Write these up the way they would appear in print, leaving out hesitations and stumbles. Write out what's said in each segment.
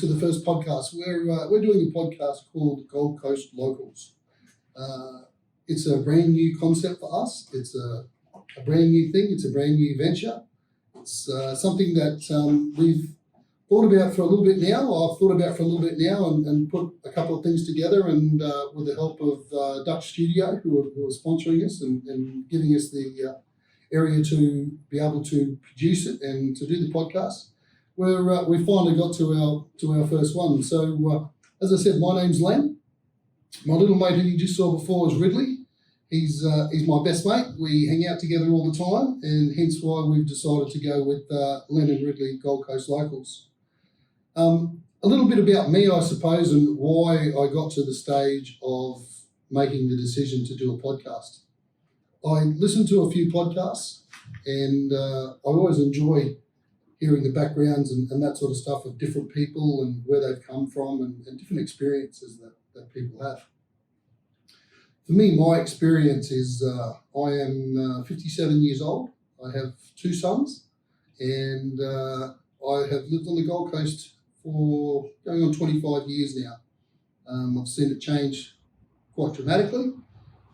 for the first podcast. We're doing a podcast called Gold Coast Locals. It's a brand new concept for us. It's a brand new thing. It's a brand new venture. It's something that we've thought about for a little bit now. I've thought about for a little bit now and put a couple of things together, and with the help of Dutch Studio, who are sponsoring us and giving us the area to be able to produce it and to do the podcast. We finally got to our first one. So as I said, my name's Len. My little mate who you just saw before is Ridley. He's my best mate. We hang out together all the time, and hence why we've decided to go with Len and Ridley Gold Coast Locals. A little bit about me, I suppose, and why I got to the stage of making the decision to do a podcast. I listened to a few podcasts, and I always enjoy hearing the backgrounds and that sort of stuff of different people and where they've come from and different experiences that people have. For me, my experience is I am 57 years old. I have two sons, and I have lived on the Gold Coast for going on 25 years now. I've seen it change quite dramatically.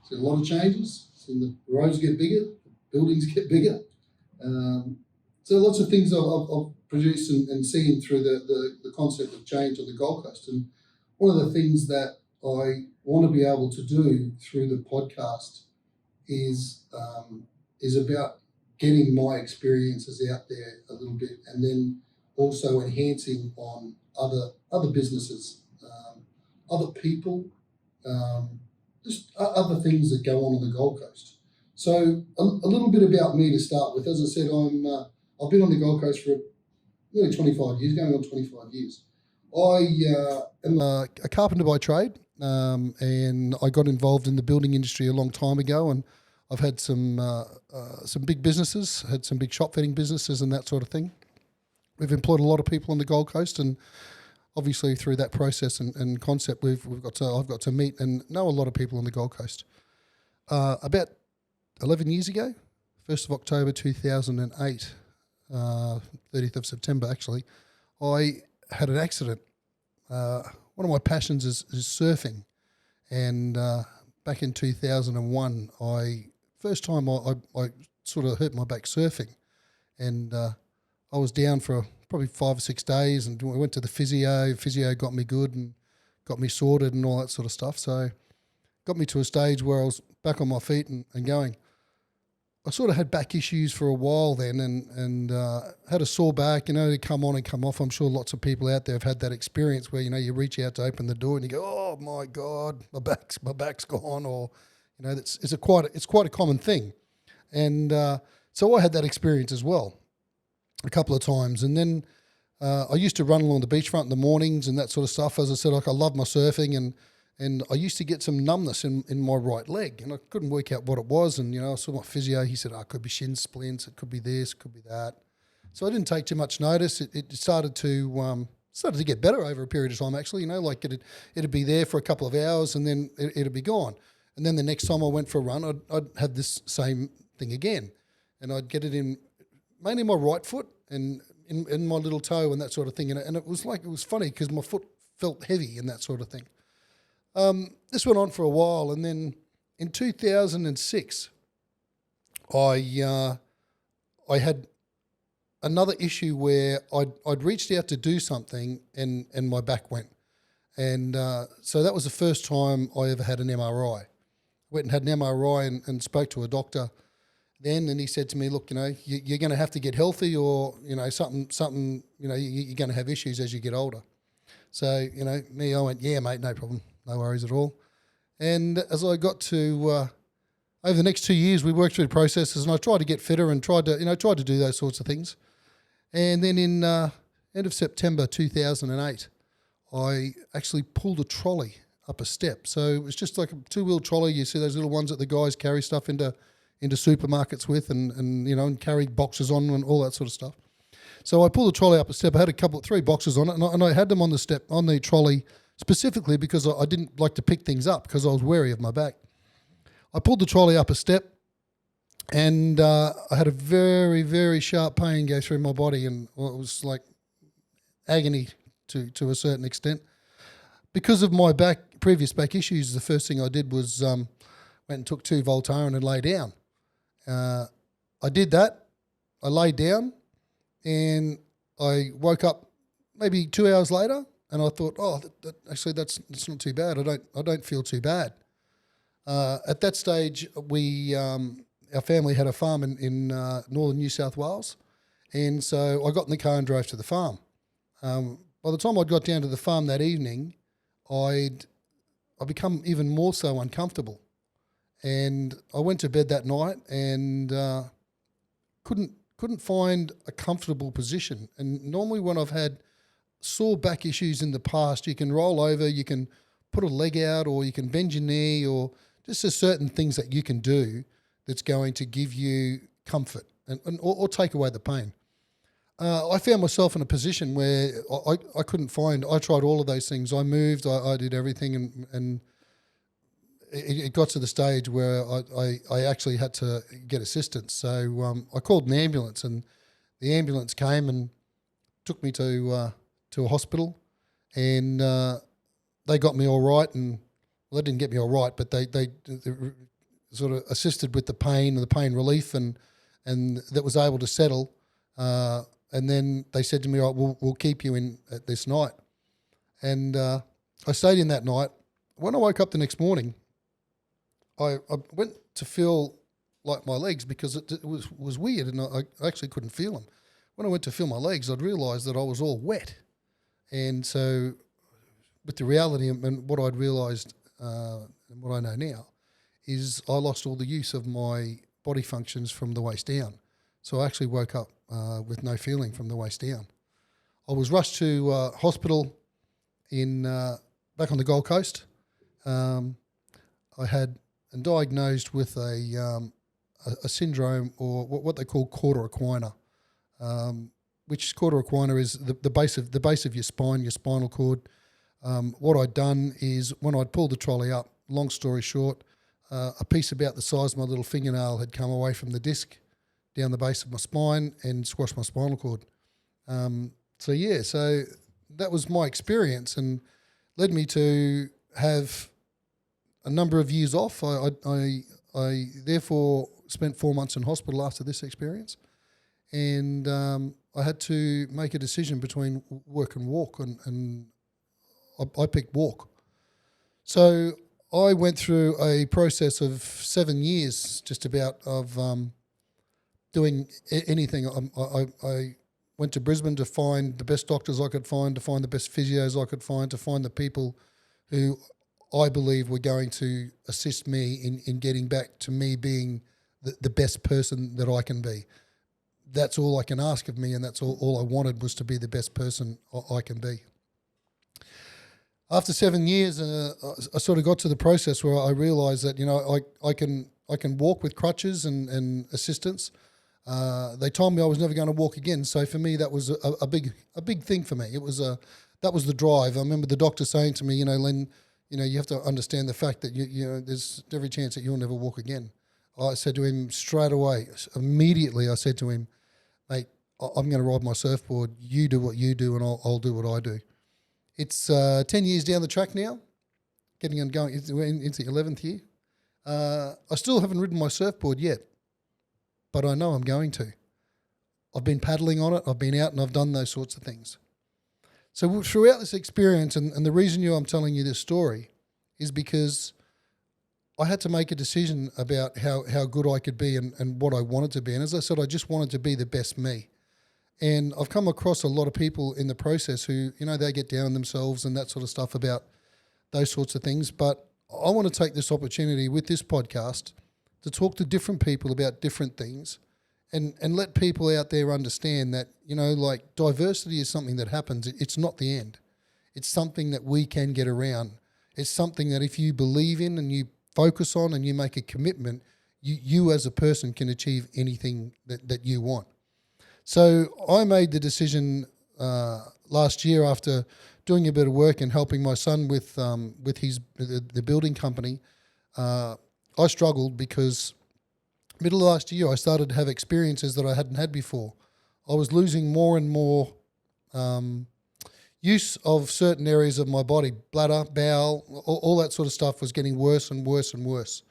Seen a lot of changes. Seen the roads get bigger, the buildings get bigger. So lots of things I've produced and seen through the concept of change on the Gold Coast. And one of the things that I want to be able to do through the podcast is about getting my experiences out there a little bit, and then also enhancing on other businesses, other people, just other things that go on the Gold Coast. So a little bit about me to start with. As I said, I've been on the Gold Coast for nearly 25 years, going on 25 years. I am a carpenter by trade, and I got involved in the building industry a long time ago, and I've had some big businesses, had some big shop fitting businesses and that sort of thing. We've employed a lot of people on the Gold Coast, and obviously through that process and concept, I've got to meet and know a lot of people on the Gold Coast. About 11 years ago, 1st of October 2008, 30th of September actually, I had an accident. One of my passions is surfing, and back in 2001, first time I sort of hurt my back surfing, and I was down for probably 5 or 6 days, and we went to the physio. Physio got me good and got me sorted and all that sort of stuff. So got me to a stage where I was back on my feet and going. I sort of had back issues for a while then, and had a sore back, to come on and come off. I'm sure lots of people out there have had that experience where, you reach out to open the door and you go, oh my God, my back's gone, or, it's quite a common thing. And so I had that experience as well a couple of times. And then I used to run along the beachfront in the mornings and that sort of stuff. As I said, I love my surfing, and I used to get some numbness in my right leg, and I couldn't work out what it was. And, I saw my physio. He said, it could be shin splints, it could be this, it could be that. So I didn't take too much notice. It started to get better over a period of time, actually. Like it'd be there for a couple of hours, and then it'd be gone. And then the next time I went for a run, I'd have this same thing again. And I'd get it in mainly my right foot and in my little toe and that sort of thing. And it was funny because my foot felt heavy and that sort of thing. This went on for a while, and then in 2006, I had another issue where I'd reached out to do something and my back went. And so that was the first time I ever had an MRI. Went and had an MRI and spoke to a doctor then, and he said to me, look, you're going to have to get healthy, or, something, you're going to have issues as you get older. So, I went, yeah, mate, no problem. No worries at all. And as I got to, over the next 2 years, we worked through the processes, and I tried to get fitter and tried to do those sorts of things. And then in end of September 2008, I actually pulled a trolley up a step. So it was just like a two-wheel trolley. You see those little ones that the guys carry stuff into supermarkets with, and carry boxes on and all that sort of stuff. So I pulled the trolley up a step. I had 3 boxes on it, and I had them on the trolley specifically because I didn't like to pick things up because I was wary of my back. I pulled the trolley up a step, and I had a very, very sharp pain go through my body, and it was like agony to a certain extent. Because of my previous back issues, the first thing I did was went and took 2 Voltaren and lay down. I did that. I laid down, and I woke up maybe 2 hours later, and I thought, actually that's not too bad. I don't feel too bad. At that stage, our family had a farm in northern New South Wales, and so I got in the car and drove to the farm. By the time I got down to the farm that evening, I'd become even more so uncomfortable, and I went to bed that night and couldn't find a comfortable position. And normally when I've had sore back issues in the past, you can roll over, you can put a leg out, or you can bend your knee, or just there's certain things that you can do that's going to give you comfort or take away the pain. I found myself in a position where I couldn't find. I tried all of those things. I moved. I did everything, and it got to the stage where I actually had to get assistance. So I called an ambulance, and the ambulance came and took me to a hospital, and they got me all right. And well, they didn't get me all right, but they sort of assisted with the pain and the pain relief, and that was able to settle. And then they said to me, "Right, we'll keep you in at this night." And I stayed in that night. When I woke up the next morning, I went to feel like my legs, because it was weird, and I actually couldn't feel them. When I went to feel my legs, I'd realised that I was all wet. And so with the reality and what I'd realised and what I know now is I lost all the use of my body functions from the waist down. So I actually woke up with no feeling from the waist down. I was rushed to hospital back on the Gold Coast. I had been diagnosed with a syndrome, or what they call cauda equina, which cauda equina is the base of your spine, your spinal cord. What I'd done is, when I'd pulled the trolley up, long story short, a piece about the size of my little fingernail had come away from the disc down the base of my spine and squashed my spinal cord. So that was my experience, and led me to have a number of years off. I therefore spent 4 months in hospital after this experience, and I had to make a decision between work and walk, and I picked walk. So I went through a process of 7 years, just about, of doing anything. I went to Brisbane to find the best doctors I could find, to find the best physios I could find, to find the people who I believe were going to assist me in getting back to me being the best person that I can be. That's all I can ask of me, and that's all I wanted, was to be the best person I can be. After 7 years, I sort of got to the process where I realised that, I can walk with crutches and assistance. They told me I was never going to walk again, so for me that was a big thing for me. That was the drive. I remember the doctor saying to me, Len, you have to understand the fact that there's every chance that you'll never walk again. I said to him straight away, immediately, I said to him, mate, I'm going to ride my surfboard. You do what you do, and I'll do what I do. It's 10 years down the track now, going into the 11th year. I still haven't ridden my surfboard yet, but I know I'm going to. I've been paddling on it. I've been out and I've done those sorts of things. So throughout this experience, and the reason I'm telling you this story is because I had to make a decision about how good I could be and what I wanted to be. And as I said, I just wanted to be the best me. And I've come across a lot of people in the process who, they get down on themselves and that sort of stuff about those sorts of things. But I want to take this opportunity with this podcast to talk to different people about different things and let people out there understand that, diversity is something that happens. It's not the end. It's something that we can get around. It's something that if you believe in and you focus on and you make a commitment, you as a person can achieve anything that you want. So I made the decision last year, after doing a bit of work and helping my son with the building company. I struggled because middle of last year I started to have experiences that I hadn't had before. I was losing more and more use of certain areas of my body, bladder, bowel, all that sort of stuff was getting worse and worse and worse.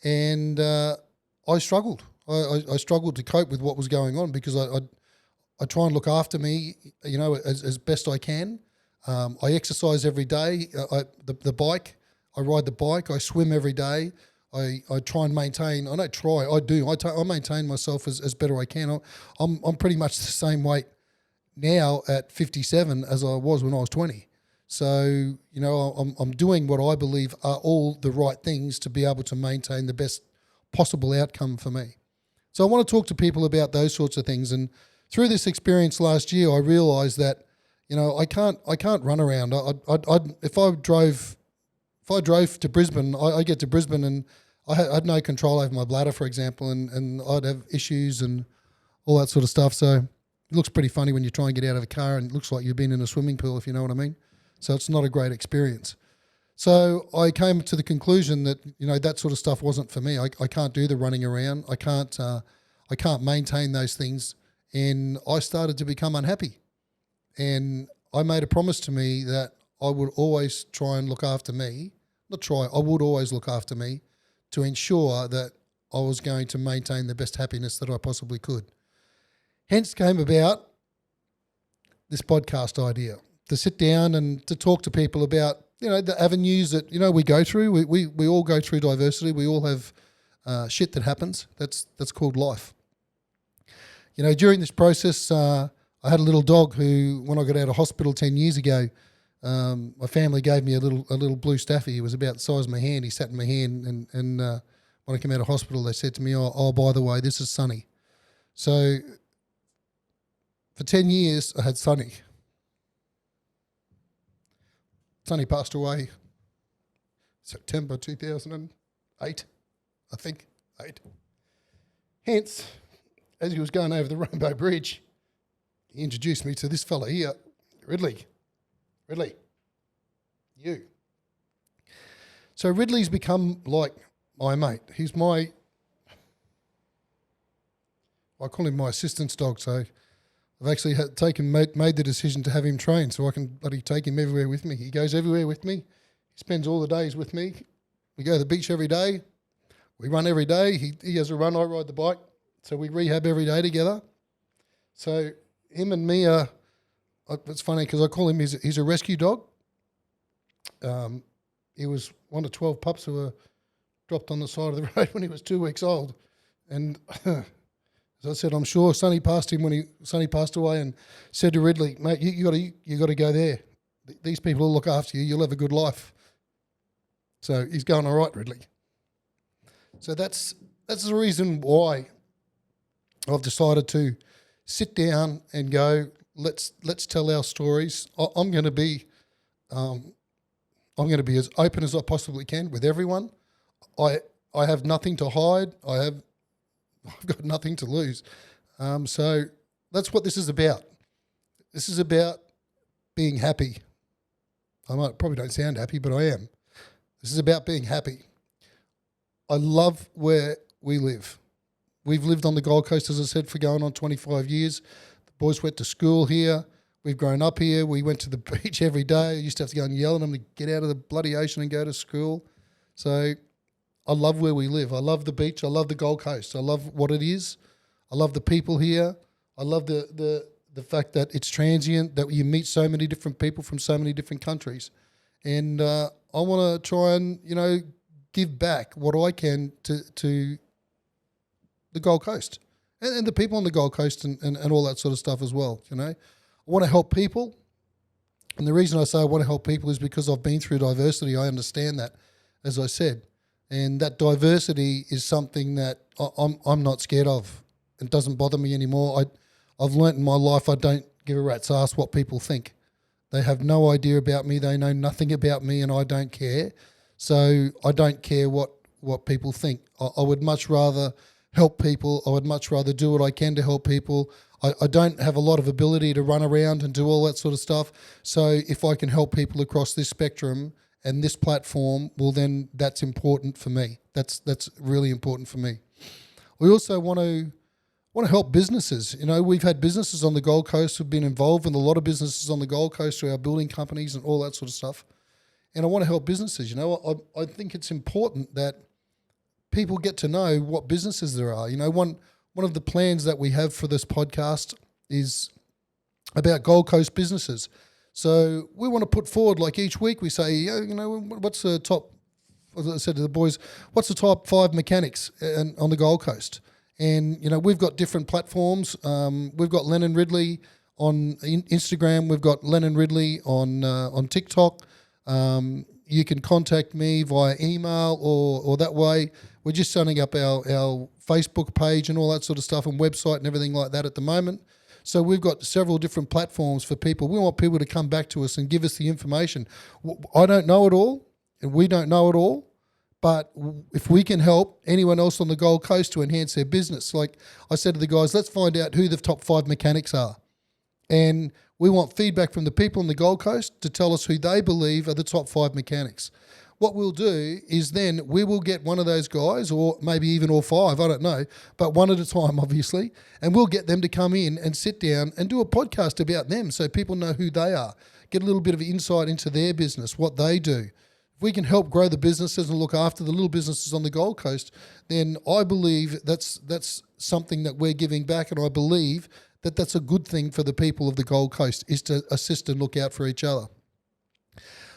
And I struggled. I struggled to cope with what was going on because I try and look after me, as best I can. I exercise every day. The bike, I ride the bike. I swim every day. I try and maintain. I don't try. I do. I maintain myself as better I can. I'm pretty much the same weight now at 57 as I was when I was 20. So I'm doing what I believe are all the right things to be able to maintain the best possible outcome for me. So I want to talk to people about those sorts of things. And through this experience last year, I realised that I can't run around. If I drove to Brisbane, I get to Brisbane and I had no control over my bladder, for example, and I'd have issues and all that sort of stuff. So it looks pretty funny when you try and get out of the car and it looks like you've been in a swimming pool, if you know what I mean. So it's not a great experience. So I came to the conclusion that that sort of stuff wasn't for me. I can't do the running around. I can't maintain those things, and I started to become unhappy. And I made a promise to me that I would always try and look after me. I would always look after me to ensure that I was going to maintain the best happiness that I possibly could. Hence came about this podcast idea, to sit down and to talk to people about the avenues that we go through. We all go through diversity. We all have shit that happens. That's called life. During this process, I had a little dog who, when I got out of hospital 10 years ago, my family gave me a little blue staffy. He was about the size of my hand. He sat in my hand, and when I came out of hospital, they said to me, "Oh, by the way, this is Sonny." So for 10 years, I had Sonny. Sonny passed away September 2008, I think, 8. Hence, as he was going over the Rainbow Bridge, he introduced me to this fella here, Ridley. Ridley, you. So Ridley's become like my mate. He's I call him my assistance dog, so I've actually made the decision to have him trained so I can bloody take him everywhere with me. He goes everywhere with me. He spends all the days with me. We go to the beach every day. We run every day. He has a run, I ride the bike. So we rehab every day together. So him and me are, it's funny because I call him, he's a rescue dog. He was one of 12 pups who were dropped on the side of the road when he was 2 weeks old. And as I said, I'm sure Sonny passed away and said to Ridley, "Mate, you got to go there. These people will look after you. You'll have a good life." So he's going all right, Ridley. So that's the reason why I've decided to sit down and go, let's tell our stories. I'm going to be as open as I possibly can with everyone. I have nothing to hide. I've got nothing to lose. So that's what this is about. This is about being happy. Probably don't sound happy, but I am. This is about being happy. I love where we live. We've lived on the Gold Coast, as I said, for going on 25 years. The boys went to school here. We've grown up here. We went to the beach every day. I used to have to go and yell at them to get out of the bloody ocean and go to school. So I love where we live. I love the beach. I love the Gold Coast. I love what it is. I love the people here. I love the fact that it's transient, that you meet so many different people from so many different countries. And I want to try and, give back what I can to the Gold Coast and the people on the Gold Coast and all that sort of stuff as well, I want to help people. And the reason I say I want to help people is because I've been through diversity. I understand that, as I said. And that diversity is something that I'm not scared of. It doesn't bother me anymore. I've learnt in my life I don't give a rat's ass what people think. They have no idea about me. They know nothing about me, and I don't care. So I don't care what people think. I would much rather help people. I would much rather do what I can to help people. I don't have a lot of ability to run around and do all that sort of stuff. So if I can help people across this spectrum and this platform, well, then that's important for me. That's really important for me. We also want to want to help businesses. You know, we've had businesses on the Gold Coast who've been involved in a lot of businesses on the Gold Coast through our building companies and all that sort of stuff. And I want to help businesses. You know, I think it's important that people get to know what businesses there are. You know, one of the plans that we have for this podcast is about Gold Coast businesses. So we want to put forward, like each week we say, you know, what's the top, as I said to the boys, what's the top 5 mechanics on the Gold Coast? And, you know, we've got different platforms. We've got Lennon Ridley on Instagram. We've got Lennon Ridley on TikTok. You can contact me via email or that way. We're just setting up our Facebook page and all that sort of stuff and website and everything like that at the moment. So we've got several different platforms for people. We want people to come back to us and give us the information. I don't know it all, and we don't know it all. But if we can help anyone else on the Gold Coast to enhance their business, like I said to the guys, let's find out who the top 5 mechanics are. And we want feedback from the people on the Gold Coast to tell us who they believe are the top 5 mechanics. What we'll do is then we will get one of those guys, or maybe even all 5, I don't know, but one at a time, obviously, and we'll get them to come in and sit down and do a podcast about them so people know who they are, get a little bit of insight into their business, what they do. If we can help grow the businesses and look after the little businesses on the Gold Coast, then I believe that's something that we're giving back, and I believe that that's a good thing for the people of the Gold Coast, is to assist and look out for each other.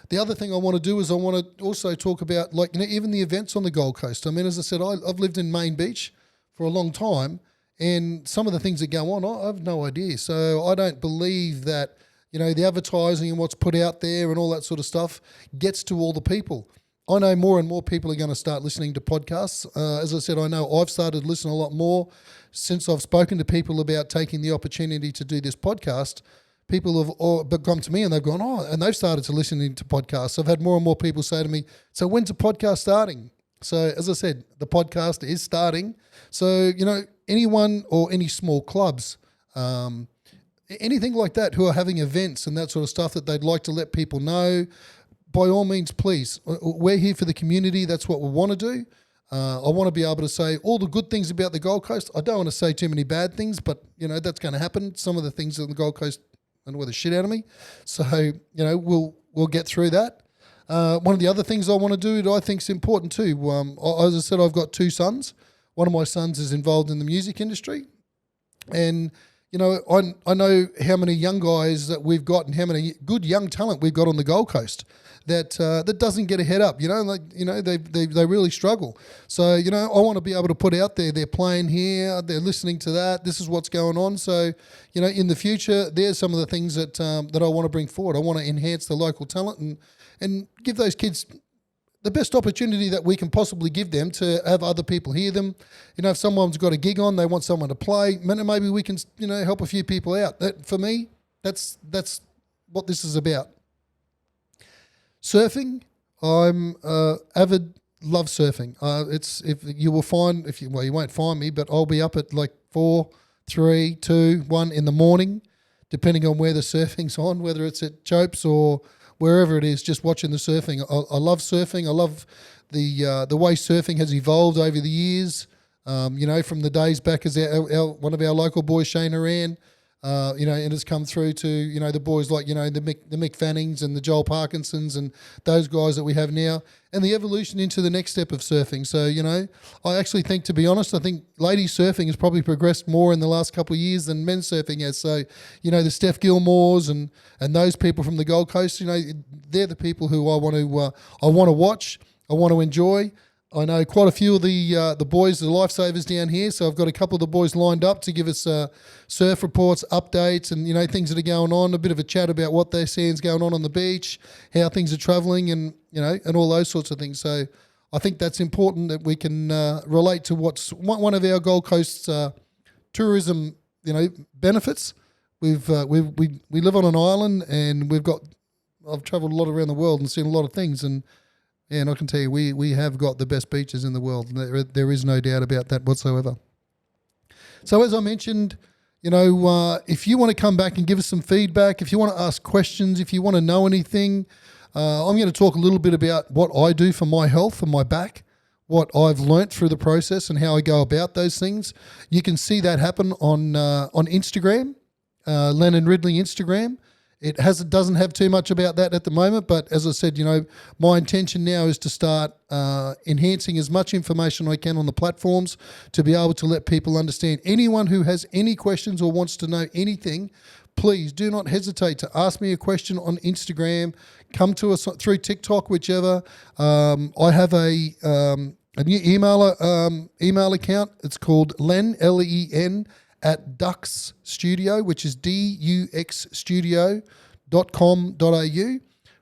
The other thing I want to do is I want to also talk about, like, you know, even the events on the Gold Coast. I mean, as I said, I've lived in Main Beach for a long time, and some of the things that go on, I have no idea. So I don't believe that, you know, the advertising and what's put out there and all that sort of stuff gets to all the people. I know more and more people are going to start listening to podcasts. As I said, I know I've started listening a lot more since I've spoken to people about taking the opportunity to do this podcast. People have come to me and they've gone, and they've started to listen to podcasts. I've had more and more people say to me, so when's the podcast starting? So as I said, the podcast is starting. So, you know, anyone or any small clubs, anything like that who are having events and that sort of stuff that they'd like to let people know, by all means, please. We're here for the community. That's what we want to do. I want to be able to say all the good things about the Gold Coast. I don't want to say too many bad things, but, you know, that's going to happen. Some of the things on the Gold Coast annoy the shit out of me. So, you know, we'll get through that. One of the other things I want to do that I think is important too, as I said, I've got 2 sons. One of my sons is involved in the music industry. And, you know, I know how many young guys that we've got and how many good young talent we've got on the Gold Coast that doesn't get a head up, you know, like, you know, they really struggle. So, you know, I want to be able to put out there, they're playing here, they're listening to that, this is what's going on. So, you know, in the future, there's some of the things that I want to bring forward. I want to enhance the local talent and give those kids the best opportunity that we can possibly give them to have other people hear them. You know, if someone's got a gig on, they want someone to play, maybe we can, you know, help a few people out. That, for me, that's what this is about. Surfing, I'm avid, love surfing. You won't find me, but I'll be up at like 4, 3, 2, 1 in the morning, depending on where the surfing's on, whether it's at Chopes or wherever it is, just watching the surfing. I love surfing. I love the way surfing has evolved over the years. You know, from the days back as one of our local boys, Shane Horan, you know, and it's come through to, you know, the boys like, you know, the Mick Fannings and the Joel Parkinsons and those guys that we have now, and the evolution into the next step of surfing. So, you know, I actually think, to be honest, I think ladies surfing has probably progressed more in the last couple of years than men's surfing has. So, you know, the Steph Gilmores and those people from the Gold Coast, you know, they're the people who I want to watch, I want to enjoy. I know quite a few of the boys, the lifesavers down here, so I've got a couple of the boys lined up to give us surf reports, updates, and, you know, things that are going on, a bit of a chat about what they're seeing's going on the beach, how things are travelling, and, you know, and all those sorts of things. So I think that's important that we can relate to what's one of our Gold Coast's tourism, you know, benefits. We live on an island, and I've travelled a lot around the world and seen a lot of things, and I can tell you, we have got the best beaches in the world. There is no doubt about that whatsoever. So as I mentioned, you know, if you want to come back and give us some feedback, if you want to ask questions, if you want to know anything, I'm going to talk a little bit about what I do for my health and my back, what I've learnt through the process and how I go about those things. You can see that happen on Instagram, Lennon Ridley Instagram. It doesn't have too much about that at the moment, but as I said, my intention now is to start enhancing as much information I can on the platforms to be able to let people understand. Anyone who has any questions or wants to know anything, please do not hesitate to ask me a question on Instagram. Come to us through TikTok, whichever. I have a new email account. It's called Len, Len, at Dux Studio, which is duxstudio.com.au.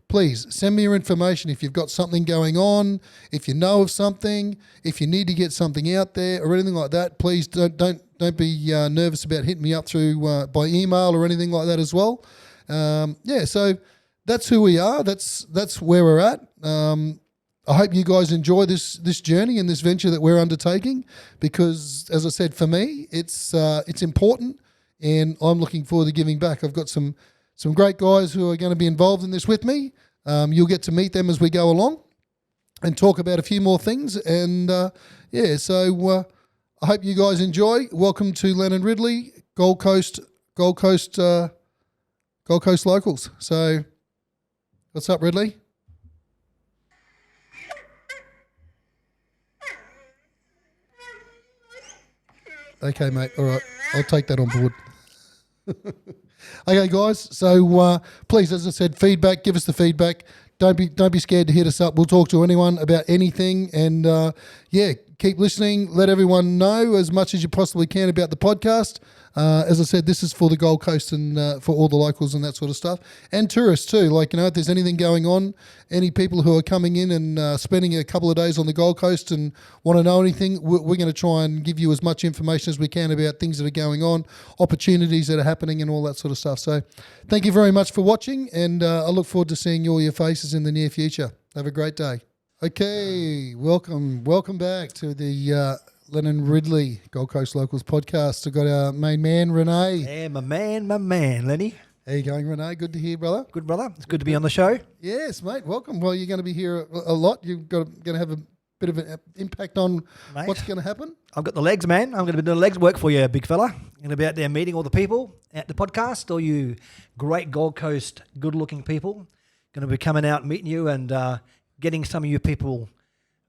Please send me your information if you've got something going on, if you know of something, if you need to get something out there or anything like that. Please don't be nervous about hitting me up through by email or anything like that as well. So that's who we are. That's where we're at. I hope you guys enjoy this journey and this venture that we're undertaking, because, as I said, for me, it's important, and I'm looking forward to giving back. I've got some great guys who are going to be involved in this with me. You'll get to meet them as we go along and talk about a few more things. And so I hope you guys enjoy. Welcome to Lennon Ridley, Gold Coast Locals. So, what's up, Ridley? Okay, mate. All right, I'll take that on board. Okay, guys. So please, as I said, feedback. Give us the feedback. Don't be scared to hit us up. We'll talk to anyone about anything, and keep listening. Let everyone know as much as you possibly can about the podcast. As I said, this is for the Gold Coast and for all the locals and that sort of stuff, and tourists too. Like, if there's anything going on, any people who are coming in and spending a couple of days on the Gold Coast and want to know anything, we're going to try and give you as much information as we can about things that are going on, opportunities that are happening, and all that sort of stuff. So, thank you very much for watching, and I look forward to seeing all your faces in the near future. Have a great day. Okay, welcome back to the Lennon Ridley Gold Coast Locals podcast. I've got our main man, Renee. Yeah, my man, Lenny. How you going, Renee? Good to hear, brother. Good, brother. It's good to be on the show. Yes, mate. Welcome. Well, you're going to be here a lot. You're going to have a bit of an impact on what's going to happen. I've got the legs, man. I'm going to be doing legs work for you, big fella. I'm going to be out there meeting all the people at the podcast, all you great Gold Coast good-looking people. Going to be coming out, meeting you, and getting some of you people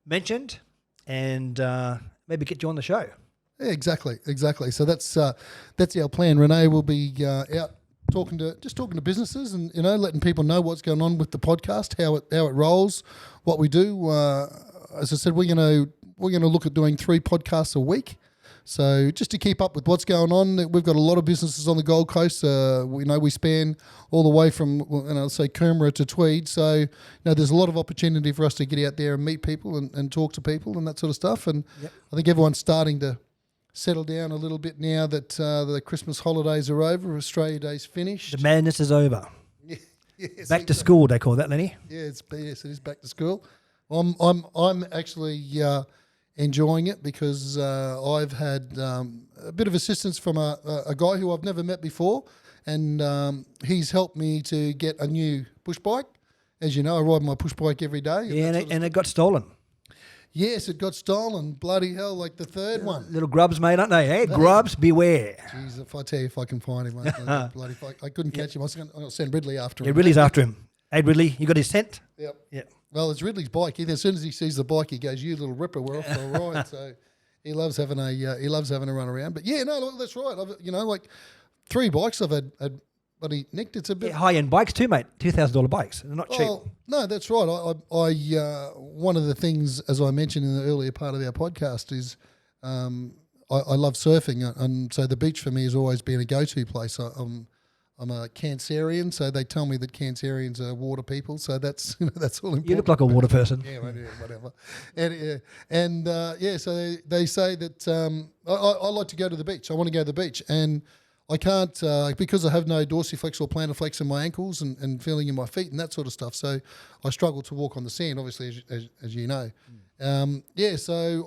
mentioned, and maybe get you on the show. Yeah, exactly. So that's our plan. Renee will be out talking to businesses and letting people know what's going on with the podcast, how it rolls, what we do. As I said, we're gonna look at doing 3 podcasts a week. So just to keep up with what's going on, we've got a lot of businesses on the Gold Coast. We span all the way from, say Coomera to Tweed. So there's a lot of opportunity for us to get out there and meet people and talk to people and that sort of stuff. And I think everyone's starting to settle down a little bit now that the Christmas holidays are over. Australia Day's finished. The madness is over. Yes, back to school, they call that, Lenny. Yeah, yes, it is back to school. I'm actually enjoying it because I've had a bit of assistance from a guy who I've never met before, and he's helped me to get a new push bike. As you know, I ride my push bike every day. Yeah, and it got stolen. Yes, it got stolen. Bloody hell, like the third one. Little grubs, mate, aren't they? Hey, grubs, beware. Jeez, if I tell you if I can find him, bloody, I couldn't catch him. I'm going to send Ridley after him. Yeah, Ridley's after him. Hey, Ridley, you got his scent? Yep. Yeah. Well, it's Ridley's bike. As soon as he sees the bike, he goes, "You little ripper, we're off for a ride." So he loves having a run around. But yeah, no, that's right. Like 3 bikes I've had bloody nicked. It's a bit high end bikes too, mate. $2,000 bikes. They're not cheap. No, that's right. I one of the things, as I mentioned in the earlier part of our podcast, is I love surfing, and so the beach for me has always been a go-to place. I'm a Cancerian, so they tell me that Cancerians are water people. So that's that's all important. You look like a water person. Yeah, whatever. So they say that I like to go to the beach. I want to go to the beach, and I can't because I have no dorsiflex or plantar flex in my ankles and feeling in my feet and that sort of stuff. So I struggle to walk on the sand, obviously, as you know. So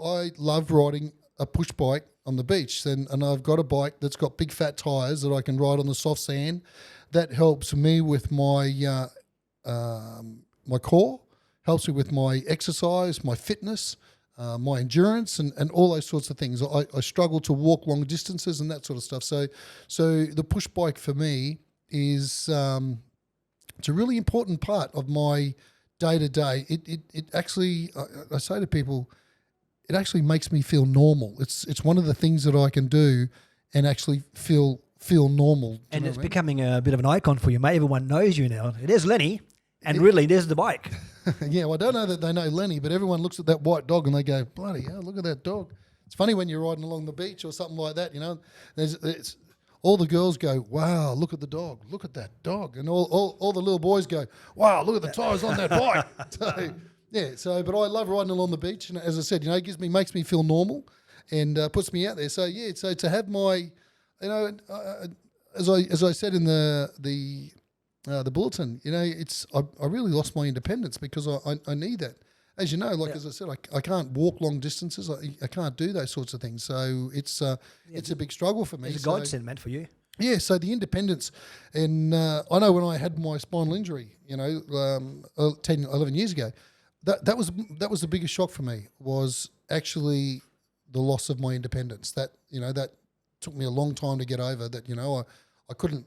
I love riding a push bike on the beach, and I've got a bike that's got big fat tyres that I can ride on the soft sand. That helps me with my my core, helps me with my exercise, my fitness. my endurance and all those sorts of things. I struggle to walk long distances and that sort of stuff. So the push bike for me is it's a really important part of my day to day. It actually, I say to people, it actually makes me feel normal. It's one of the things that I can do and actually feel normal. Do you And know it's what I mean? becoming a bit of an icon for you, mate. Everyone knows you now. It is Lenny, and really, there's the bike. Yeah, well, I don't know that they know Lenny, but everyone looks at that white dog and they go, bloody hell, look at that dog. It's funny when you're riding along the beach or something like that, you know. It's all the girls go, wow, look at the dog, look at that dog. And all the little boys go, wow, look at the tyres on that bike. But I love riding along the beach. And as I said, you know, makes me feel normal and puts me out there. So, yeah, so to have my, you know, as I said in the bulletin, you know, I really lost my independence because I need that. As you know, as I said, I can't walk long distances. I can't do those sorts of things. So it's a big struggle for me. It's a godsend, man, for you. Yeah, so the independence, and I know when I had my spinal injury, you know, 10, 11 years ago, that was the biggest shock for me, was actually the loss of my independence. That, you know, that took me a long time to get over. That, you know, I couldn't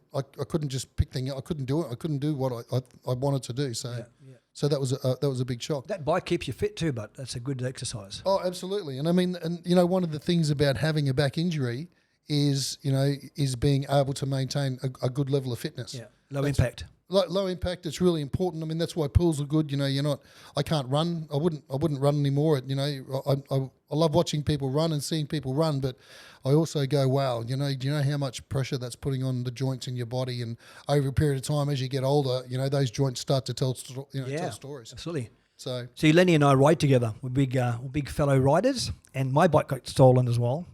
just pick things up. I couldn't do it. I couldn't do what I wanted to do. So so that was a big shock. That bike keeps you fit too, but that's a good exercise. Oh, absolutely. And I mean, and you know, one of the things about having a back injury is being able to maintain a good level of fitness. Yeah, low impact. Low impact. It's really important. I mean, that's why pools are good. You know, I can't run. I wouldn't run anymore. You know, I love watching people run and seeing people run, but I also go, wow. You know, do you know how much pressure that's putting on the joints in your body? And over a period of time, as you get older, you know, those joints start to tell stories. Absolutely. So See, Lenny and I ride together. We're big fellow riders, and my bike got stolen as well,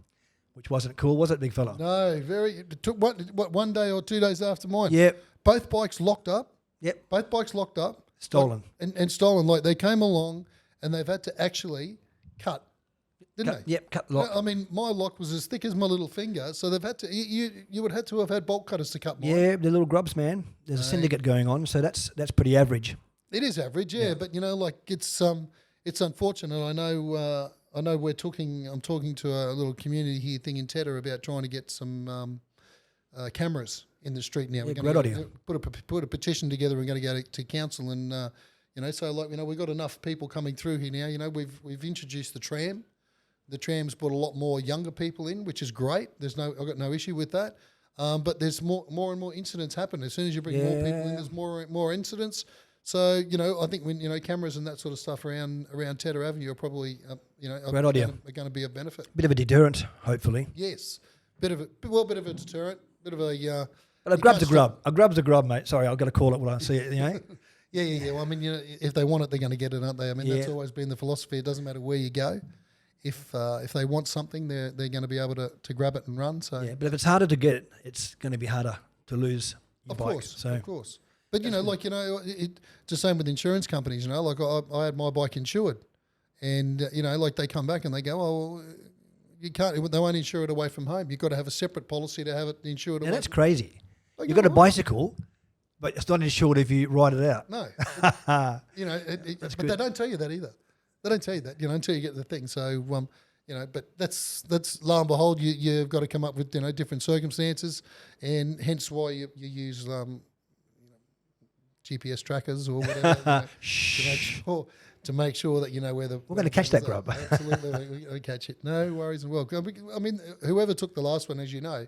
which wasn't cool, was it, big fella? no, it took what 1 day or 2 days after mine. Yep. Both bikes locked up. Yep. Both bikes locked up. Stolen. And stolen. Like, they came along and they've had to actually cut, didn't they? Yep, cut the lock. I mean, my lock was as thick as my little finger, so they've had to. You would have to have had bolt cutters to cut mine. Yeah, the little grubs, man. There's a syndicate going on, so that's pretty average. It is average, yeah. But you know, like, it's unfortunate. I know I'm talking to a little community here thing in Tedder about trying to get some cameras in the street now. Yeah, We're great going idea. to put a petition together. We're going to go to council, and you know, so like, you know, we've got enough people coming through here now. You know, we've introduced the tram. The tram's brought a lot more younger people in, which is great. I've got no issue with that. But there's more and more incidents happen. As soon as you bring more people in, there's more incidents. So, you know, I think when, you know, cameras and that sort of stuff around Tedder Avenue are probably Great idea. Are going to be of benefit. Bit of a deterrent, hopefully. Yes, bit of a deterrent, bit of a. But a grub's a grub. A grub's a grub, mate. Sorry, I've got to call it when I see it, you know. Yeah. Well, I mean, you know, if they want it, they're going to get it, aren't they? I mean, that's Yeah. always been the philosophy. It doesn't matter where you go. If they want something, they're going to be able to grab it and run. So Yeah, but if it's harder to get it, it's going to be harder to lose your of bike. course, So of course. But you know, like, you know, it's the same with insurance companies. You know, like I had my bike insured, and you know, like, they come back and they go, oh, you can't. They won't insure it away from home. You've got to have a separate policy to have it insured now away. that's crazy. Like, You've got a right. bicycle, but it's not insured if you ride it out. No, you know, but good. they don't tell you that either. They don't tell you that, you know, until you get the thing. So, you know, but that's lo and behold, you've got to come up with, you know, different circumstances, and hence why you use you know, GPS trackers or whatever, you know, to make sure that you know where the. We're going to catch that grub. Absolutely, we catch it. No worries and welcome. I mean, whoever took the last one, as you know,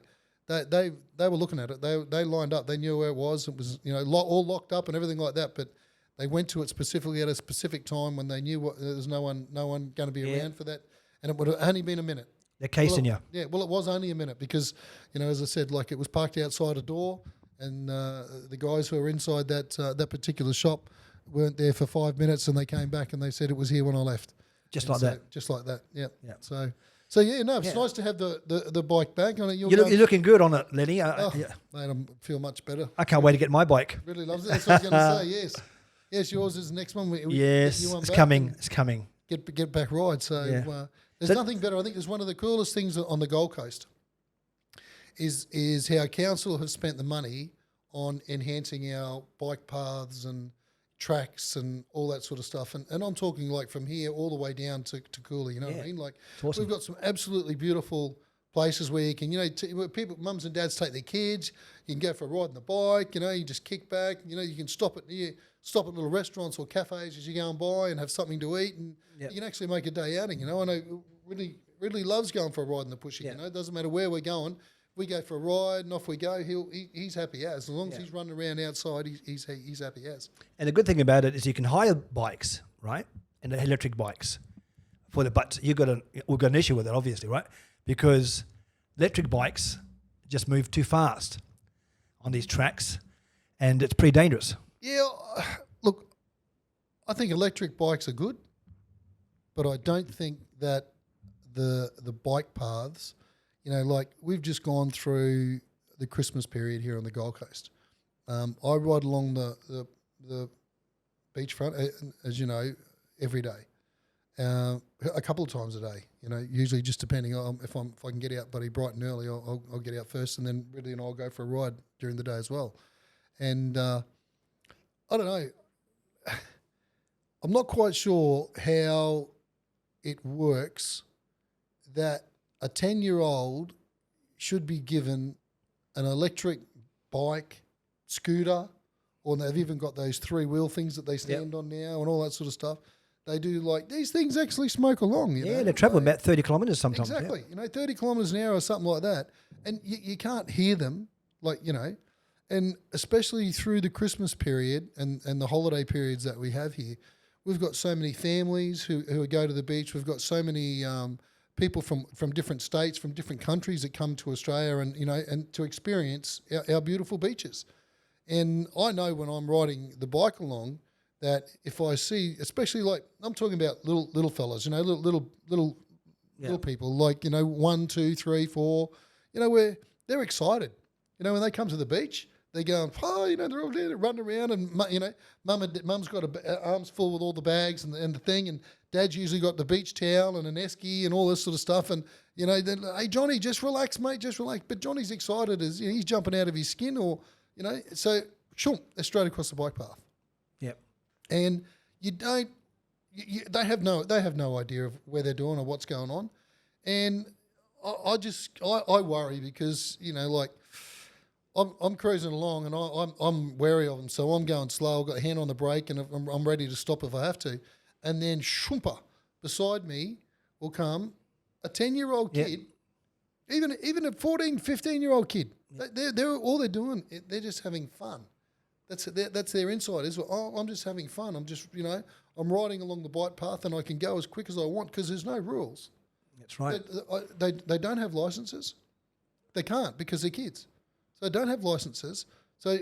they were looking at it. They lined up. They knew where it was. It was, you know, all locked up and everything like that. But they went to it specifically at a specific time when they knew there was no one going to be around for that, and it would have only been a minute. They're casing you. Yeah, well, it was only a minute because, you know, as I said, like, it was parked outside a door, and the guys who were inside that particular shop weren't there for 5 minutes, and they came back and they said it was here when I left. Just And like so- that. Just like that. Yeah. Yeah. So yeah, no, it's Yeah. nice to have the bike back. You're looking good on it, Lenny. Oh, Yeah. mate, I feel much better. I can't wait to get my bike. Really loves it. That's what I was going to say. Yes, yes, yours is the next one. We Yes, get you one it's back coming. and It's coming. Get back ride. So Yeah. there's nothing better. I think it's one of the coolest things on the Gold Coast is how council has spent the money on enhancing our bike paths and tracks and all that sort of stuff. And I'm talking like from here all the way down to Cooley, you know what I Yeah. mean? Like It's awesome. we've got some absolutely beautiful places where you can, where people, mums and dads take their kids, you can go for a ride on the bike, you just kick back, you can stop at little restaurants or cafes as you're going by and have something to eat, and Yep. you can actually make a day outing, I know Ridley loves going for a ride in the pushy, Yeah. it doesn't matter where we're going. We go for a ride and off we go. He's happy as long as Yeah. he's running around outside. He's happy as. And the good thing about it is you can hire bikes, right? And the electric bikes but we've got an issue with it, obviously, right? Because electric bikes just move too fast on these tracks, and it's pretty dangerous. Yeah, look, I think electric bikes are good, but I don't think that the bike paths, like we've just gone through the Christmas period here on the Gold Coast. I ride along the beachfront, as you know, every day, a couple of times a day. Usually just depending on if I can get out, buddy, bright and early, I'll get out first, and then Ridley and I'll go for a ride during the day as well. And I don't know. I'm not quite sure how it works that a 10-year-old should be given an electric bike, scooter, or they've even got those 3-wheel things that they stand on now and all that sort of stuff. They do these things actually smoke along. They travel about 30 kilometres sometimes. Exactly. 30 kilometres an hour or something like that. And you can't hear them, and especially through the Christmas period and the holiday periods that we have here, we've got so many families who go to the beach. We've got so many people from different states, from different countries that come to Australia and to experience our beautiful beaches. And I know when I'm riding the bike along that if I see, especially I'm talking about little fellas, little people, 1, 2, 3, 4, where they're excited. When they come to the beach, they're going, they're all there running around, and mum's got arms full with all the bags and the thing, and dad's usually got the beach towel and an esky and all this sort of stuff, and then, hey Johnny, just relax, mate, just relax. But Johnny's excited as he's jumping out of his skin, or so they're straight across the bike path. Yep. And they have no idea of where they're doing or what's going on, and I worry because I'm cruising along and I'm wary of them, so I'm going slow. I've got a hand on the brake and I'm ready to stop if I have to, and then shumpa beside me will come a 10-year-old kid, even a 14, 15-year-old kid. They're all they're doing. They're just having fun. That's their insight. Is I'm just having fun. I'm just I'm riding along the bike path and I can go as quick as I want because there's no rules. That's right. They don't have licenses. They can't because they're kids. So they don't have licenses. So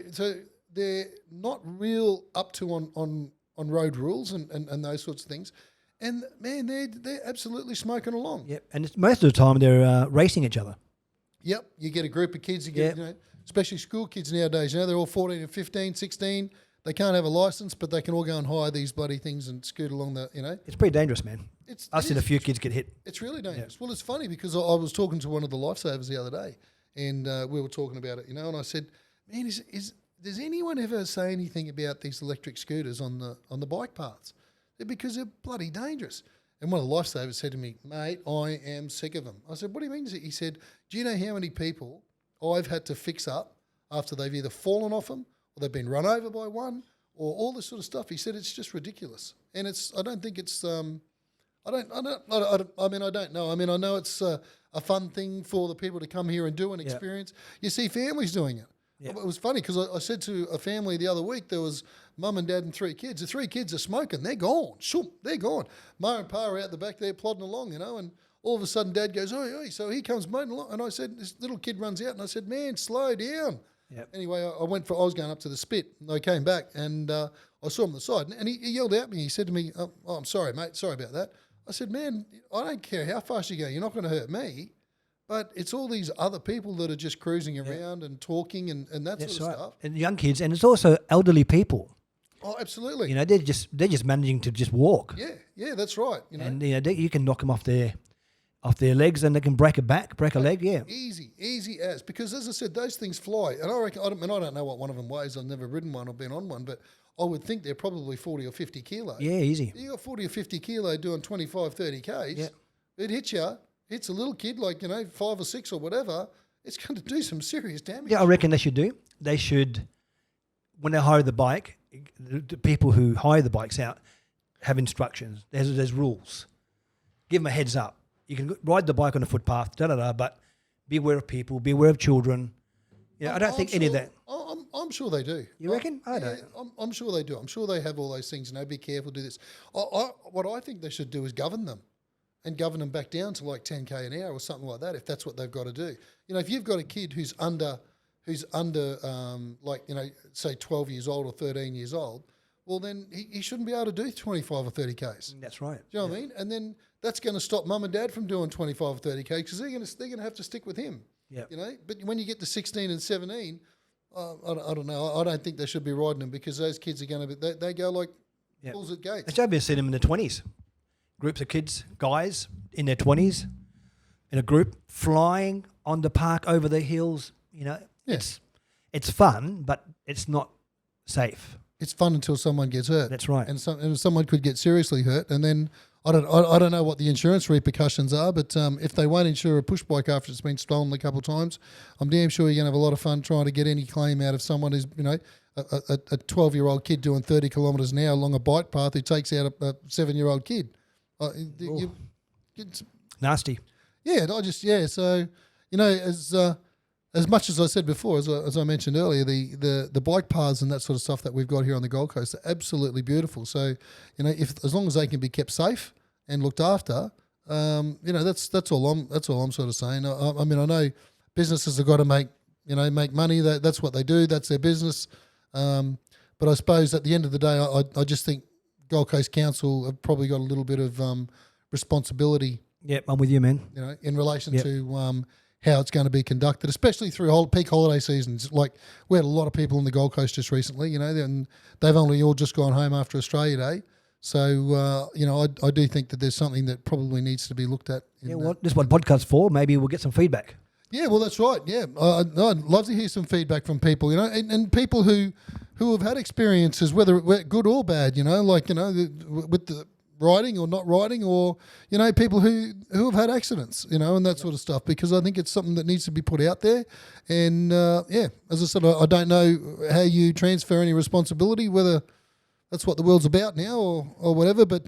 they're not real up to on road rules and those sorts of things. And man, they're absolutely smoking along. Yep. And most of the time they're racing each other. Yep. You get a group of kids, especially school kids nowadays, they're all 14 and 15, 16. They can't have a license, but they can all go and hire these bloody things and scoot along the, It's pretty dangerous, man. I've seen a few kids get hit. It's really dangerous. Yeah. Well, it's funny because I was talking to one of the lifesavers the other day, and we were talking about it, and I said, man, does anyone ever say anything about these electric scooters on the bike paths? Because they're bloody dangerous. And one of the lifesavers said to me, mate, I am sick of them. I said, what do you mean? He said, do you know how many people I've had to fix up after they've either fallen off them or they've been run over by one or all this sort of stuff? He said, it's just ridiculous. And I don't think it's, I don't know. I mean, I know it's a fun thing for the people to come here and do and experience. You see families doing it. Yep. It was funny because I said to a family the other week, there was mum and dad and 3 kids. The 3 kids are smoking. They're gone. Shoop, they're gone. Ma and Pa are out the back there plodding along, and all of a sudden dad goes, oi. So he comes motoring along. And I said, this little kid runs out, and I said, man, slow down. Yep. Anyway, I was going up to the spit, and I came back, and I saw him on the side. And he yelled at me. He said to me, oh, I'm sorry, mate. Sorry about that. I said, man, I don't care how fast you go. You're not going to hurt me. But it's all these other people that are just cruising around and talking and that That's sort of right. stuff. And young kids, and it's also elderly people. Oh, absolutely. They're just managing to just walk. Yeah, that's right. And you can knock them off their legs, and they can break a leg. Yeah, easy as, because as I said, those things fly. And I reckon, I don't know what one of them weighs. I've never ridden one or been on one, but I would think they're probably 40 or 50 kilo. Yeah, easy. You got 40 or 50 kilo doing 25, 30 Ks. Yeah. It hits a little kid like, 5 or 6 or whatever. It's going to do some serious damage. Yeah, I reckon they should do. They should, when they hire the bike, the people who hire the bikes out have instructions. There's rules. Give them a heads up. You can ride the bike on a footpath, but be aware of people, be aware of children. Yeah, I don't think any of that. I'm sure they do. You reckon? I don't. I'm sure they do. I'm sure they have all those things. Be careful, do this. What I think they should do is govern them, and govern them back down to like 10k an hour or something like that. If that's what they've got to do. If you've got a kid who's under, say 12 years old or 13 years old, well then he shouldn't be able to do 25 or 30 Ks. That's right. Do you know what I mean? And then that's going to stop mum and dad from doing 25 or 30 Ks because they're going to have to stick with him. Yeah. But when you get to 16 and 17, I don't know. I don't think they should be riding them because those kids are going to be. They go like bulls at gates. Actually, I've been seeing them in the 20s. Groups of kids, guys in their 20s, in a group, flying on the park over the hills. It's fun, but it's not safe. It's fun until someone gets hurt. That's right. And someone could get seriously hurt, and then I don't know what the insurance repercussions are, but if they won't insure a push bike after it's been stolen a couple of times, I'm damn sure you're going to have a lot of fun trying to get any claim out of someone who's a 12-year-old kid doing 30 kilometres an hour along a bike path who takes out a 7-year-old kid. It's Nasty. Yeah, So as much as I said before, as I mentioned earlier, the bike paths and that sort of stuff that we've got here on the Gold Coast are absolutely beautiful. So as long as they can be kept safe and looked after, that's all I'm sort of saying. I know businesses have got to make money. That's what they do. That's their business. But I suppose at the end of the day, I just think Gold Coast Council have probably got a little bit of responsibility. Yep, I'm with you, man. In relation to how it's going to be conducted, especially through peak holiday seasons. Like we had a lot of people in the Gold Coast just recently, and they've only all just gone home after Australia Day. So, I do think that there's something that probably needs to be looked at. This is what podcast's for. Maybe we'll get some feedback. Yeah, well, that's right. Yeah, I'd love to hear some feedback from people, and people who have had experiences, whether good or bad, with the riding or not riding, or people who have had accidents, and that sort of stuff. Because I think it's something that needs to be put out there. And as I said, I don't know how you transfer any responsibility, whether that's what the world's about now or whatever. But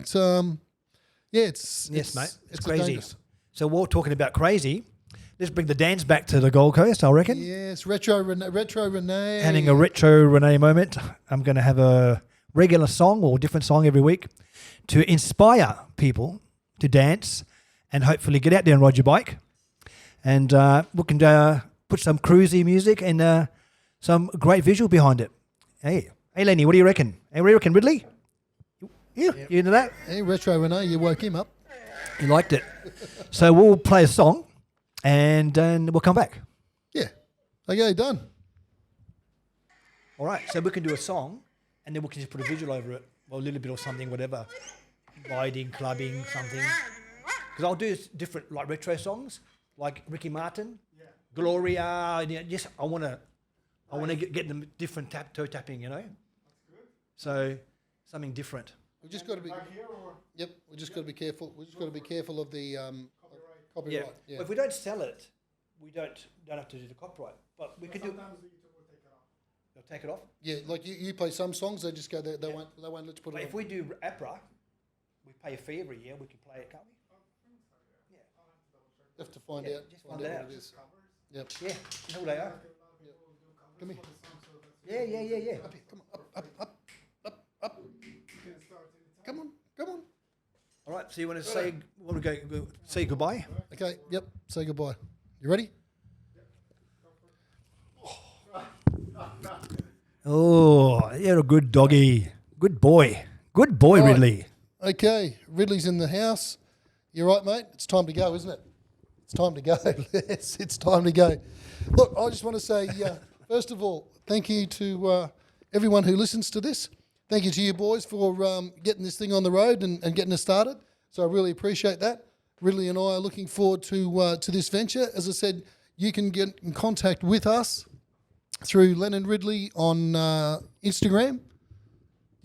it's mate, it's crazy. So we're talking about crazy. Let's bring the dance back to the Gold Coast, I reckon. Yes, retro Renee. Having a retro Renee moment. I'm going to have a regular song or different song every week to inspire people to dance and hopefully get out there and ride your bike. And we can put some cruisy music and some great visual behind it. Hey, Lenny, what do you reckon? Hey, what do you reckon, Ridley? You into that? Hey, retro Renee, you woke him up. He liked it. So we'll play a song and then we'll come back. Yeah. Okay, done. All right, so we can do a song and then we can just put a visual over it, or a little bit or something, whatever. Riding, clubbing, something. Because I'll do different, like retro songs, like Ricky Martin, Gloria. I want to get them different toe tapping, That's good. So something different. We just got to be. Yep, we just got to be careful. We just got to be careful of the copyright. Yeah. Well, if we don't sell it, we don't have to do the copyright. But we could do. They'll take it off. Yeah, like you play some songs, they just go. They won't let you put but it. If we do APRA, we pay a fee every year. We can play it, can't we? Yeah. You have to find out. Just find out what it is. Yep. Yeah, you know who they are. Come here. Yeah. Up here. Come on. Up. Come on. All right. So you want to go say goodbye? Okay. Yep. Say goodbye. You ready? Oh, you're a good doggy. Good boy. Good boy, Right. Ridley. Okay. Ridley's in the house. You're right, mate. It's time to go, isn't it? It's time to go. Yes, it's time to go. Look, I just want to say, first of all, thank you to everyone who listens to this. Thank you to you boys for getting this thing on the road and getting us started. So I really appreciate that. Ridley and I are looking forward to this venture. As I said, you can get in contact with us through Len and Ridley on Instagram.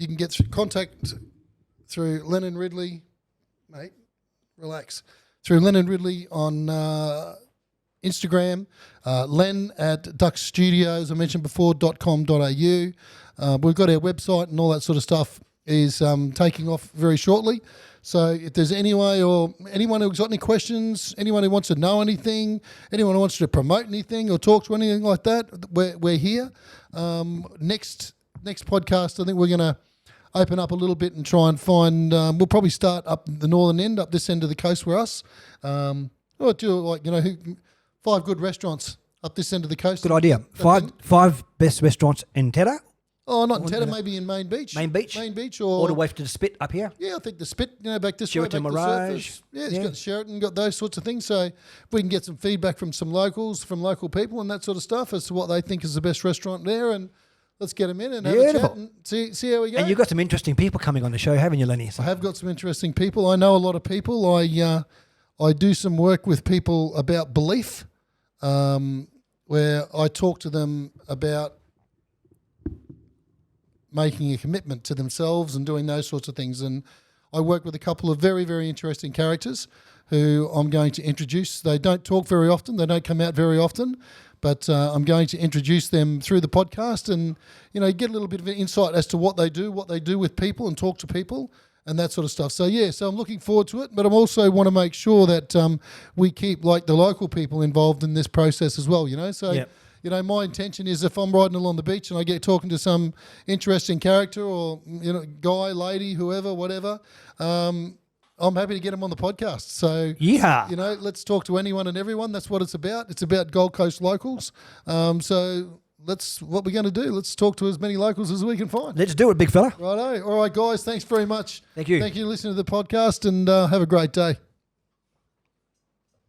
you can get contact through Lennon Ridley, mate. Relax. Through Lennon Ridley on Instagram, Len at Duck Studios, I mentioned before, .com.au. We've got our website and all that sort of stuff is taking off very shortly. So if there's anyone who's got any questions, anyone who wants to know anything, anyone who wants to promote anything or talk to anything like that, we're here. Next podcast, I think we're going to open up a little bit and try and find. We'll probably start up the northern end, up this end of the coast for us. Or do 5 good restaurants up this end of the coast. Good idea. Five best restaurants in Tedder. Oh, not in Tedder, maybe in Main Beach. Main Beach, or all the way to the Spit up here. Yeah, I think the Spit, back this Sheraton way, back to the Mirage. surface. Yeah, it's got Sheraton, got those sorts of things. So we can get some feedback from some locals, from local people, and that sort of stuff as to what they think is the best restaurant there, and let's get them in and have a chat and see how we go. And you've got some interesting people coming on the show, haven't you, Lenny? I have got some interesting people. I know a lot of people. I do some work with people about belief, where I talk to them about making a commitment to themselves and doing those sorts of things. And I work with a couple of very, very interesting characters who I'm going to introduce. They don't talk very often. They don't come out very often. But I'm going to introduce them through the podcast and, get a little bit of an insight as to what they do with people and talk to people and that sort of stuff. So, so I'm looking forward to it. But I also want to make sure that we keep, the local people involved in this process as well, So, Yep. My intention is if I'm riding along the beach and I get talking to some interesting character or, guy, lady, whoever, whatever, I'm happy to get them on the podcast. So, Yeehaw. Let's talk to anyone and everyone. That's what it's about. It's about Gold Coast locals. So that's what we're going to do. Let's talk to as many locals as we can find. Let's do it, big fella. Righto. All right, guys. Thanks very much. Thank you. Thank you for listening to the podcast and have a great day.